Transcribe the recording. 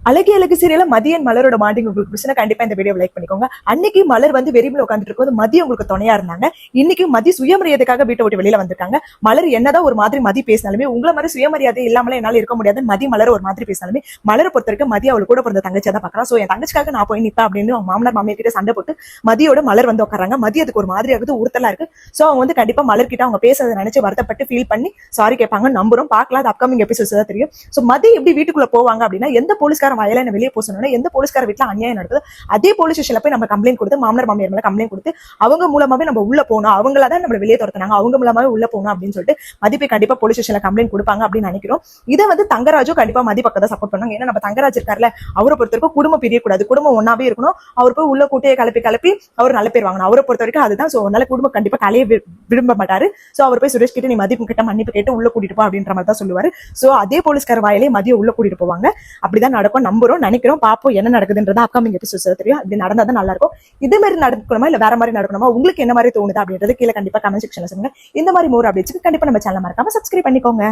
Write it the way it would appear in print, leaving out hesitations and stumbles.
அழகி அழகு சீரியல மதியன் மலரோட மாண்டிங் உங்களுக்கு பிடிச்சா கண்டிப்பா இந்த வீடியோ லைக் பண்ணிக்கோங்க. அன்னைக்கு மலர் வந்து வெறிமில உட்காந்துட்டு இருக்கும் மதி உங்களுக்கு துணையா இருந்தாங்க. இன்னைக்கு மதி சுயமரியாதைக்காக வீட்டை விட்டு வெளியில வந்திருக்காங்க. மலர் என்னதான் ஒரு மாதிரி மதி பேசினாலுமே உங்களை மாதிரி சுயமரியாதை இல்லாமல என்னால இருக்க முடியாது. மதி மலர் ஒரு மாதிரி பேசினாலுமே மலரை பொறுத்த வரைக்கும் மதி அவள் கூட பிறந்த தங்கச்சியா தான் பாக்குறா. சோ என் தங்கச்சிக்காக நான் போய் நிப்பா அப்படின்னு மாமனார் மாமியார் கிட்ட சண்டை போட்டு மதியோட மலர் வந்து உட்காராங்க. மதி அதுக்கு ஒரு மாதிரி ஆகுது, உறுத்தலா இருக்கு. சோ அவங்க வந்து கண்டிப்பா மலர் கிட்ட அவங்க பேசுறதை நினைச்சு வருத்தப்பட்டு ஃபீல் பண்ணி சாரி கேட்பாங்க. நம்புறோம், பார்க்கலாம். அது அப்கமிங் எபிசோட்ஸ் தான் தெரியும். சோ மதி எப்படி வீட்டுக்குள்ள போவாங்க அப்படின்னா, எந்த போலீஸ்காரன் வயல வெளியே போக எந்த போலீஸ்கார வீட்டுல அநியாயம் நடக்குது அதே போலீஸ் ஸ்டேஷன்ல போய் நம்ம கம்ப்ளைண்ட் கொடுத்து மாமனார் மாமியார் மேல கம்ப்ளைண்ட் கொடுத்து அவங்க மூலமாவே நம்ம உள்ள போகணும், அவங்களாதான் நம்ம வெளியே துரத்துனாங்க, அவங்க மூலமாவே உள்ள போகணும் அப்படின்னு சொல்லிட்டு மதிப்பை கண்டிப்பா போலீஸ் ஸ்டேஷன்ல கம்ப்ளைண்ட் கொடுப்பாங்க அப்படின்னு நினைக்கிறோம். இதை வந்து தங்கராஜும் கண்டிப்பா மதி பக்கத்தை சப்போர்ட் பண்ணாங்க. ஏன்னா நம்ம தங்கராஜ் இருக்காருல, அவரை பொறுத்த வரைக்கும் குடும்பம் பிரியக்கூடாது, குடும்பம் ஒன்னாவே இருக்கணும். அவர் போய் உள்ள கூட்டியை கிளப்பி அவர் நல்ல பேர் வாங்கணும். அவரை பொறுத்த வரைக்கும் அதுதான். சோ நல்ல குடும்பம் கண்டிப்பா கலைய விரும்ப மாட்டாரு. சோ அவர் போய் சுரேஷ் கிட்ட நீ மதிப்பு கிட்ட மன்னிப்பு கேட்டு உள்ள கூட்டிட்டு போ அப்படின்ற மாதிரி தான் சொல்லுவாரு. சோ அதே போலீஸ்கார வாயிலே மதியம் உள்ள கூட்டிட்டு போவாங்க. அப்படிதான் நடக்கும், நம்புறோம், நினைக்கிறோம். பாப்போம் என்ன நடக்குதுன்றது அப்கமிங் எபிசோட்ஸ் தெரியும். இப்படி நடந்தா தான் நல்லா இருக்கும். இதே மாதிரி நடக்கணுமா இல்ல வேற மாதிரி நடக்கணுமா, உங்களுக்கு என்ன மாதிரி தோணுது அப்படின்றது கீழே கண்டிப்பா கமெண்ட் செக்ஷன்ல சொல்லுங்க. இந்த மாதிரி மோர் அப்டேட்ஸ்க்கு கண்டிப்பா நம்ம சேனல் மறக்காம சப்ஸ்கிரைப் பண்ணிக்கோங்க.